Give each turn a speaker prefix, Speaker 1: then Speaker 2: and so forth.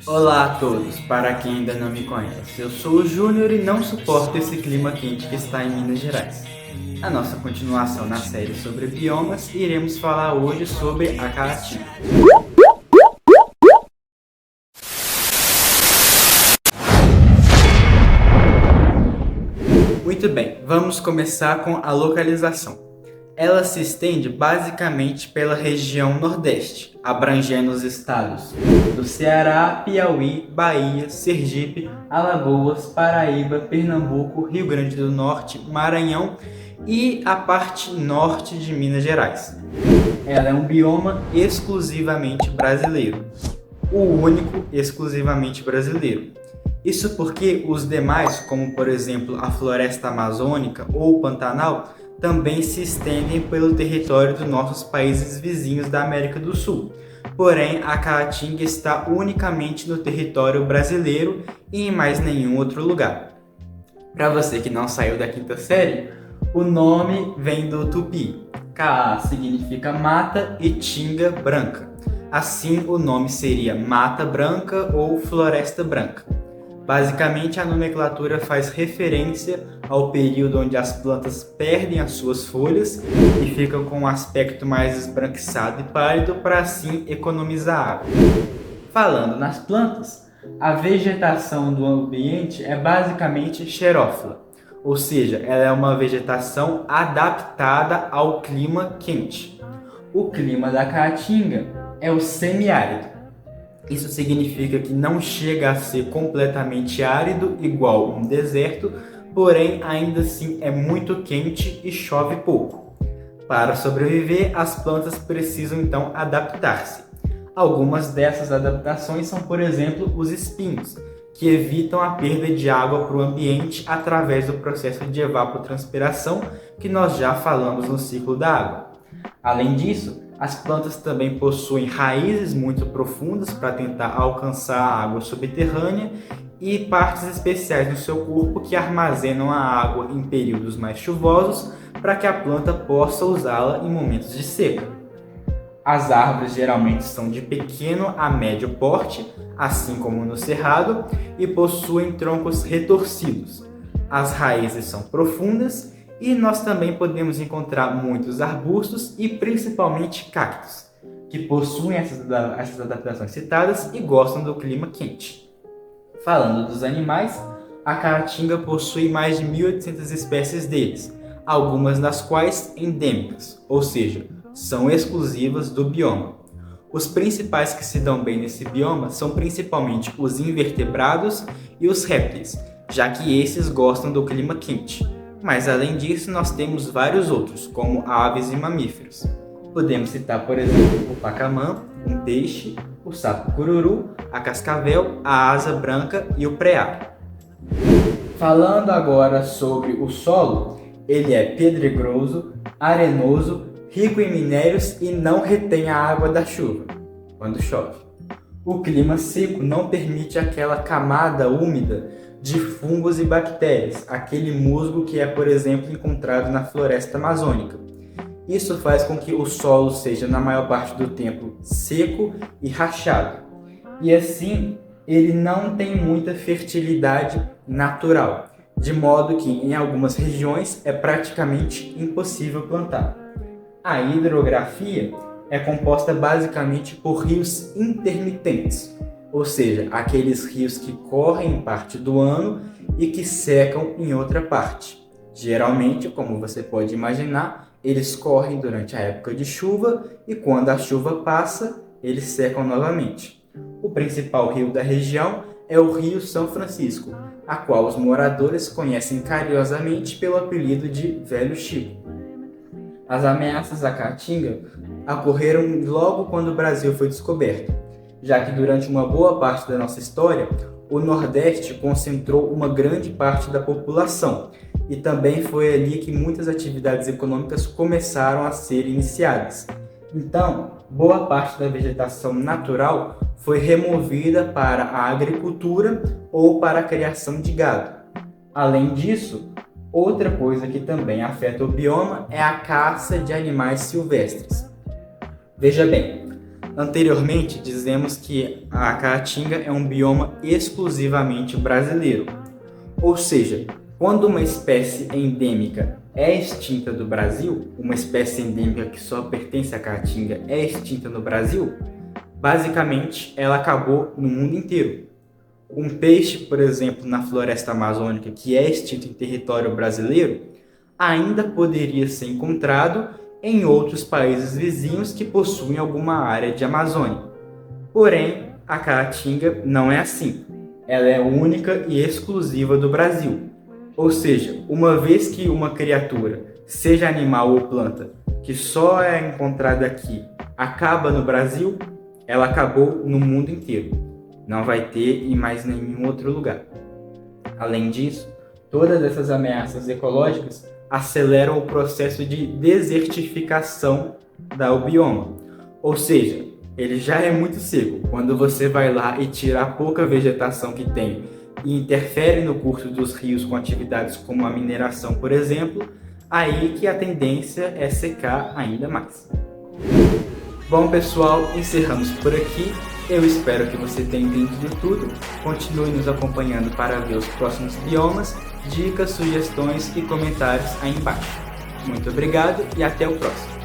Speaker 1: Olá a todos, para quem ainda não me conhece, eu sou o Júnior e não suporto esse clima quente que está em Minas Gerais. Na nossa continuação na série sobre biomas, iremos falar hoje sobre a caatinga. Muito bem, vamos começar com a localização. Ela se estende basicamente pela região Nordeste, abrangendo os estados do Ceará, Piauí, Bahia, Sergipe, Alagoas, Paraíba, Pernambuco, Rio Grande do Norte, Maranhão e a parte norte de Minas Gerais. Ela é um bioma exclusivamente brasileiro, o único exclusivamente brasileiro. Isso porque os demais, como por exemplo a floresta amazônica ou o Pantanal, também se estendem pelo território dos nossos países vizinhos da América do Sul. Porém, a caatinga está unicamente no território brasileiro e em mais nenhum outro lugar. Para você que não saiu da quinta série, o nome vem do tupi. Caa significa mata e tinga branca. Assim, o nome seria Mata Branca ou Floresta Branca. Basicamente, a nomenclatura faz referência ao período onde as plantas perdem as suas folhas e ficam com um aspecto mais esbranquiçado e pálido para assim economizar água. Falando nas plantas, a vegetação do ambiente é basicamente xerófila, ou seja, ela é uma vegetação adaptada ao clima quente. O clima da caatinga é o semiárido. Isso significa que não chega a ser completamente árido, igual um deserto, porém ainda assim é muito quente e chove pouco. Para sobreviver, as plantas precisam então adaptar-se. Algumas dessas adaptações são, por exemplo, os espinhos, que evitam a perda de água para o ambiente através do processo de evapotranspiração que nós já falamos no ciclo da água. Além disso, as plantas também possuem raízes muito profundas para tentar alcançar a água subterrânea e partes especiais no seu corpo que armazenam a água em períodos mais chuvosos para que a planta possa usá-la em momentos de seca. As árvores geralmente são de pequeno a médio porte, assim como no cerrado, e possuem troncos retorcidos. As raízes são profundas e nós também podemos encontrar muitos arbustos e principalmente cactos, que possuem essas adaptações citadas e gostam do clima quente. Falando dos animais, a caatinga possui mais de 1.800 espécies deles, algumas das quais endêmicas, ou seja, são exclusivas do bioma. Os principais que se dão bem nesse bioma são principalmente os invertebrados e os répteis, já que esses gostam do clima quente. Mas além disso, nós temos vários outros, como aves e mamíferos. Podemos citar, por exemplo, o pacamã, um peixe, o sapo cururu, a cascavel, a asa branca e o preá. Falando agora sobre o solo, ele é pedregoso, arenoso, rico em minérios e não retém a água da chuva, quando chove. O clima seco não permite aquela camada úmida de fungos e bactérias, aquele musgo que é, por exemplo, encontrado na floresta amazônica. Isso faz com que o solo seja, na maior parte do tempo, seco e rachado. E assim, ele não tem muita fertilidade natural, de modo que em algumas regiões é praticamente impossível plantar. A hidrografia é composta basicamente por rios intermitentes, ou seja, aqueles rios que correm em parte do ano e que secam em outra parte. Geralmente, como você pode imaginar, eles correm durante a época de chuva e quando a chuva passa, eles secam novamente. O principal rio da região é o Rio São Francisco, a qual os moradores conhecem carinhosamente pelo apelido de Velho Chico. As ameaças à caatinga ocorreram logo quando o Brasil foi descoberto, já que durante uma boa parte da nossa história, o Nordeste concentrou uma grande parte da população e também foi ali que muitas atividades econômicas começaram a ser iniciadas. Então, boa parte da vegetação natural foi removida para a agricultura ou para a criação de gado. Além disso, outra coisa que também afeta o bioma é a caça de animais silvestres. Veja bem, Anteriormente, dizemos que a Caatinga é um bioma exclusivamente brasileiro. Ou seja, quando uma espécie endêmica é extinta do Brasil, uma espécie endêmica que só pertence à Caatinga é extinta no Brasil, basicamente ela acabou no mundo inteiro. Um peixe, por exemplo, na floresta amazônica que é extinto em território brasileiro, ainda poderia ser encontrado em outros países vizinhos que possuem alguma área de Amazônia. Porém, a Caatinga não é assim. Ela é única e exclusiva do Brasil. Ou seja, uma vez que uma criatura, seja animal ou planta, que só é encontrada aqui, acaba no Brasil, ela acabou no mundo inteiro. Não vai ter em mais nenhum outro lugar. Além disso, todas essas ameaças ecológicas aceleram o processo de desertificação do bioma. Ou seja, ele já é muito seco. Quando você vai lá e tira a pouca vegetação que tem e interfere no curso dos rios com atividades como a mineração, por exemplo, aí que a tendência é secar ainda mais. Bom, pessoal, encerramos por aqui. Eu espero que você tenha entendido tudo. Continue nos acompanhando para ver os próximos biomas, dicas, sugestões e comentários aí embaixo. Muito obrigado e até o próximo.